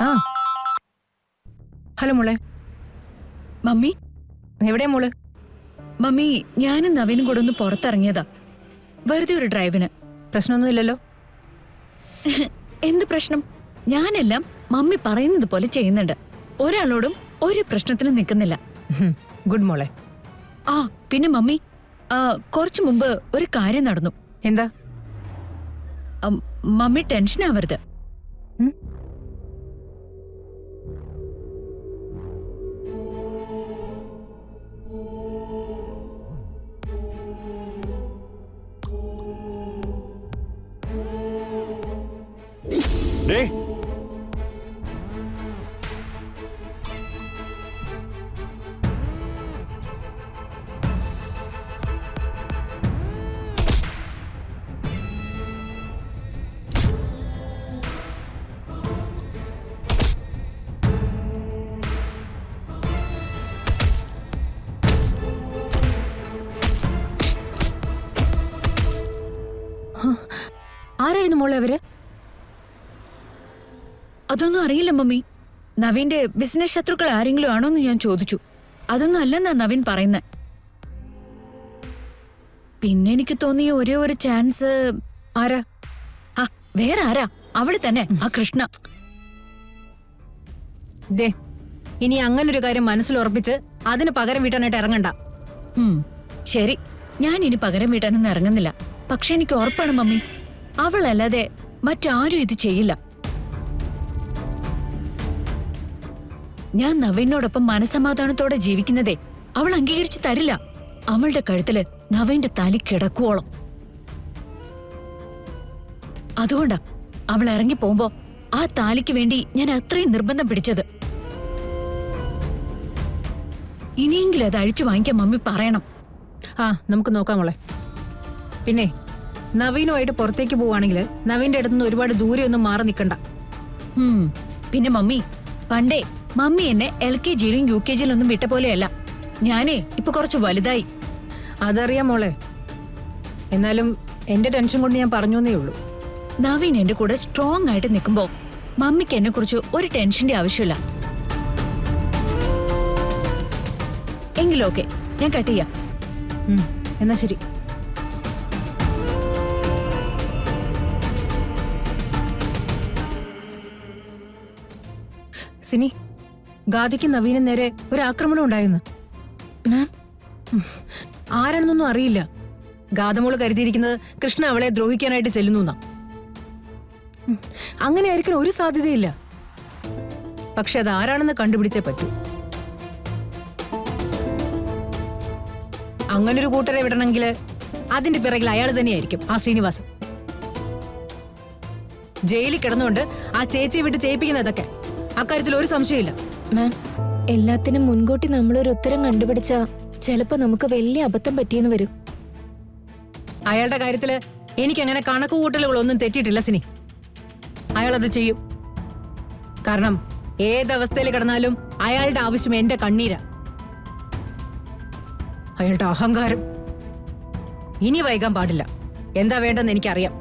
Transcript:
ആ ഹലോ മോളെ. മമ്മി എവിടെയാ മോള്? മമ്മി ഞാനും നവീനും കൂടെ ഒന്ന് പുറത്തിറങ്ങിയതാ, വെറുതെ ഒരു ഡ്രൈവിന്. പ്രശ്നമൊന്നുമില്ലല്ലോ? എന്ത് പ്രശ്നം? ഞാനെല്ലാം മമ്മി പറയുന്നത് പോലെ ചെയ്യുന്നുണ്ട്. ഒരാളോടും ഒരു പ്രശ്നത്തിനും നിൽക്കുന്നില്ല. ഗുഡ് മോളെ. ആ പിന്നെ മമ്മി, കുറച്ചു മുമ്പ് ഒരു കാര്യം നടന്നു. എന്താ? മമ്മി ടെൻഷൻ ആവരുത്. ആരായിരുന്നു മോളെ അവര്? അതൊന്നും അറിയില്ല മമ്മി. നവീന്റെ ബിസിനസ് ശത്രുക്കൾ ആരെങ്കിലും ആണോന്ന് ഞാൻ ചോദിച്ചു. അതൊന്നും അല്ലെന്നാ നവീൻ പറയുന്നത്. പിന്നെ എനിക്ക് തോന്നിയ ഒരേ ഒരു ചാൻസ് ആരാ? ആ വേറെ ആരാ, അവള് തന്നെ, ആ കൃഷ്ണ. ദേ, ഇനി അങ്ങനൊരു കാര്യം മനസ്സിൽ ഉറപ്പിച്ച് അതിന് പകരം വീട്ടാനായിട്ട് ഇറങ്ങണ്ട. ശരി, ഞാൻ ഇനി പകരം വീട്ടാനൊന്നും ഇറങ്ങുന്നില്ല. പക്ഷെ എനിക്ക് ഉറപ്പാണ് മമ്മി, അവളല്ലാതെ മറ്റാരും ഇത് ചെയ്യില്ല. ഞാൻ നവീനോടൊപ്പം മനസമാധാനത്തോടെ ജീവിക്കുന്നതേ അവൾ അംഗീകരിച്ച് തരില്ല. അവളുടെ കഴുത്തില് നവീന്റെ തലി കിടക്കുവോളം. അതുകൊണ്ടാ അവൾ ഇറങ്ങി പോകുമ്പോ ആ താലിക്ക് വേണ്ടി ഞാൻ അത്രയും നിർബന്ധം പിടിച്ചത്. ഇനിയെങ്കിലും അത് അഴിച്ചു വാങ്ങിക്കാൻ മമ്മി പറയണം. ആ നമുക്ക് നോക്കാം മോളെ. പിന്നെ നവീനുമായിട്ട് പുറത്തേക്ക് പോവാണെങ്കിൽ നവീന്റെ അടുത്തുനിന്ന് ഒരുപാട് ദൂരെ ഒന്നും മാറി നിൽക്കണ്ട. പിന്നെ മമ്മി, പണ്ടേ മമ്മി എന്നെ LKGയിലും UKGയിലും ഒന്നും വിട്ട പോലെയല്ല. ഞാനേ ഇപ്പൊ കുറച്ച് വലുതായി. അതറിയാം മോളെ. എന്നാലും എന്റെ ടെൻഷൻ കൊണ്ട് ഞാൻ പറഞ്ഞേ ഉള്ളൂ. നവീൻ എന്റെ കൂടെ സ്ട്രോങ് ആയിട്ട് നിൽക്കുമ്പോ മമ്മിക്ക് എന്നെ കുറിച്ച് ഒരു ടെൻഷന്റെ ആവശ്യമില്ല. എങ്കിലും ഓക്കെ, ഞാൻ കട്ട് ചെയ്യാം. എന്നാ ശരി. സിനി, ഗാദിക്ക് നവീനും നേരെ ഒരു ആക്രമണം ഉണ്ടായിരുന്നു. ആരാണെന്നൊന്നും അറിയില്ല. ഗാദമോള് കരുതിയിരിക്കുന്നത് കൃഷ്ണ അവളെ ദ്രോഹിക്കാനായിട്ട് ചെല്ലുന്നു. അങ്ങനെ ആയിരിക്കാൻ ഒരു സാധ്യതയില്ല. പക്ഷെ അത് ആരാണെന്ന് കണ്ടുപിടിച്ചേ പറ്റൂ. അങ്ങനൊരു കൂട്ടരെ വിടണമെങ്കിൽ അതിന്റെ പിറകിൽ അയാൾ തന്നെയായിരിക്കും, ആ ശ്രീനിവാസൻ. ജയിലിൽ കിടന്നുകൊണ്ട് ആ ചേച്ചിയെ വിട്ട് ചെയ്യിപ്പിക്കുന്നതൊക്കെ അക്കാര്യത്തിൽ ഒരു സംശയമില്ല. മാം, എല്ലാത്തിനും മുൻകൂട്ടി നമ്മളൊരു ഉത്തരം കണ്ടുപിടിച്ചാ ചിലപ്പോ നമുക്ക് വലിയ അബദ്ധം പറ്റിയെന്ന് വരും. അയാളുടെ കാര്യത്തില് എനിക്കങ്ങനെ കണക്കുകൂട്ടലുകളൊന്നും തെറ്റിയിട്ടില്ല സിനി. അയാളത് ചെയ്യും. കാരണം ഏതവസ്ഥയിൽ കിടന്നാലും അയാളുടെ ആവശ്യം എന്റെ കണ്ണീരാ. അയാളുടെ അഹങ്കാരം ഇനി വൈകാൻ പാടില്ല. എന്താ വേണ്ടെന്ന് എനിക്കറിയാം.